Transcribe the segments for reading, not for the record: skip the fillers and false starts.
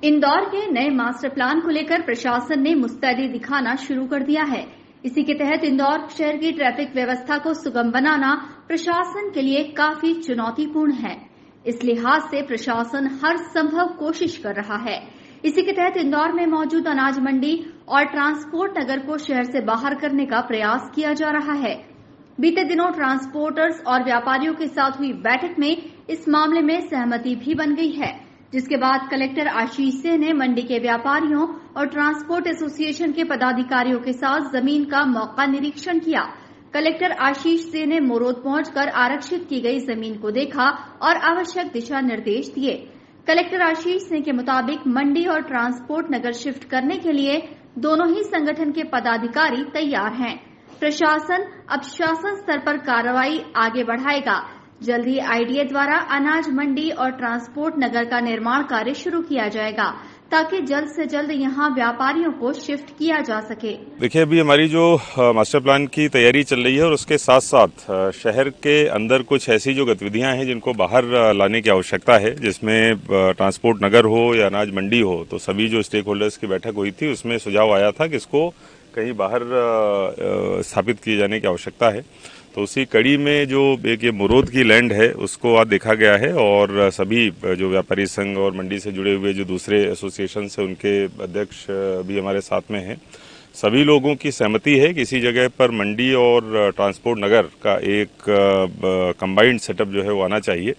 इंदौर के नए master plan को लेकर प्रशासन ने मुस्तैदी दिखाना शुरू कर दिया है। इसी के तहत इंदौर शहर की ट्रैफिक व्यवस्था को सुगम बनाना प्रशासन के लिए काफी चुनौतीपूर्ण है। इस लिहाज से प्रशासन हर संभव कोशिश कर रहा है। इसी के तहत इंदौर में मौजूद अनाज मंडी और ट्रांसपोर्ट नगर को शहर से बाहर करने का प्रयास किया जा रहा है। बीते दिनों ट्रांसपोर्टर्स और व्यापारियों के साथ हुई बैठक में इस मामले में सहमति भी बन गई है, जिसके बाद कलेक्टर आशीष सिंह ने मंडी के व्यापारियों और ट्रांसपोर्ट एसोसिएशन के पदाधिकारियों के साथ जमीन का मौका निरीक्षण किया। कलेक्टर आशीष सिंह ने मोरोद पहुंचकर आरक्षित की गई जमीन को देखा और आवश्यक दिशा निर्देश दिए। कलेक्टर आशीष सिंह के मुताबिक मंडी और ट्रांसपोर्ट नगर शिफ्ट करने के लिए दोनों ही संगठन के पदाधिकारी तैयार हैं। प्रशासन अब शासन स्तर पर कार्रवाई आगे बढ़ाएगा। जल्द ही आईडीए द्वारा अनाज मंडी और ट्रांसपोर्ट नगर का निर्माण कार्य शुरू किया जाएगा, ताकि जल्द से जल्द यहां व्यापारियों को शिफ्ट किया जा सके। देखिए, अभी हमारी जो मास्टर प्लान की तैयारी चल रही है और उसके साथ साथ शहर के अंदर कुछ ऐसी जो गतिविधियां हैं जिनको बाहर लाने की आवश्यकता है, जिसमें ट्रांसपोर्ट नगर हो या अनाज मंडी हो, तो सभी जो स्टेक होल्डर्स की बैठक हुई थी उसमें सुझाव आया था कि इसको कहीं बाहर स्थापित किए जाने की आवश्यकता है। तो उसी कड़ी में जो एक ये मुरोद की लैंड है उसको आज देखा गया है और सभी जो व्यापारी संघ और मंडी से जुड़े हुए जो दूसरे एसोसिएशन से उनके अध्यक्ष भी हमारे साथ में हैं। सभी लोगों की सहमति है कि इसी जगह पर मंडी और ट्रांसपोर्ट नगर का एक कंबाइंड सेटअप जो है वो आना चाहिए।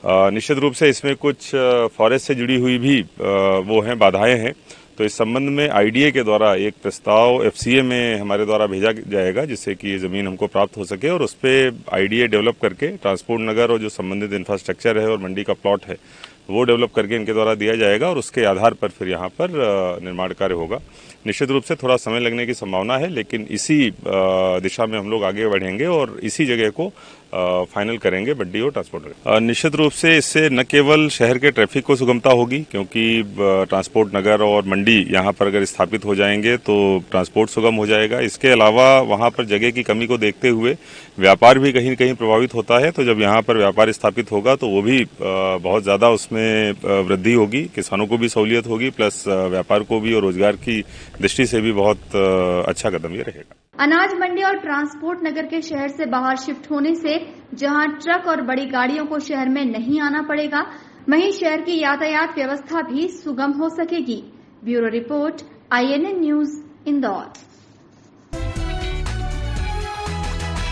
निश्चित रूप से इसमें कुछ फॉरेस्ट से जुड़ी हुई भी वो हैं, बाधाएं हैं। तो इस संबंध में आईडीए के द्वारा एक प्रस्ताव एफसीए में हमारे द्वारा भेजा जाएगा, जिससे कि ये जमीन हमको प्राप्त हो सके और उस पर आईडीए डेवलप करके ट्रांसपोर्ट नगर और जो संबंधित इंफ्रास्ट्रक्चर है और मंडी का प्लॉट है वो डेवलप करके इनके द्वारा दिया जाएगा और उसके आधार पर फिर यहाँ पर निर्माण कार्य होगा। निश्चित रूप से थोड़ा समय लगने की संभावना है, लेकिन इसी दिशा में हम लोग आगे बढ़ेंगे और इसी जगह को फाइनल करेंगे मंडी और ट्रांसपोर्ट। निश्चित रूप से इससे न केवल शहर के ट्रैफिक को सुगमता होगी, क्योंकि ट्रांसपोर्ट नगर और मंडी यहाँ पर अगर स्थापित हो जाएंगे तो ट्रांसपोर्ट सुगम हो जाएगा। इसके अलावा वहाँ पर जगह की कमी को देखते हुए व्यापार भी कहीं न कहीं प्रभावित होता है। तो जब यहाँ पर व्यापार स्थापित होगा तो वो भी बहुत ज्यादा उसमें वृद्धि होगी, किसानों को भी सहूलियत होगी, प्लस व्यापार को भी और रोजगार की दृष्टि से भी बहुत अच्छा कदम ये रहेगा। अनाज मंडी और ट्रांसपोर्ट नगर के शहर से बाहर शिफ्ट होने से जहां ट्रक और बड़ी गाड़ियों को शहर में नहीं आना पड़ेगा, वहीं शहर की यातायात व्यवस्था भी सुगम हो सकेगी। Bureau report, INN news, Indore.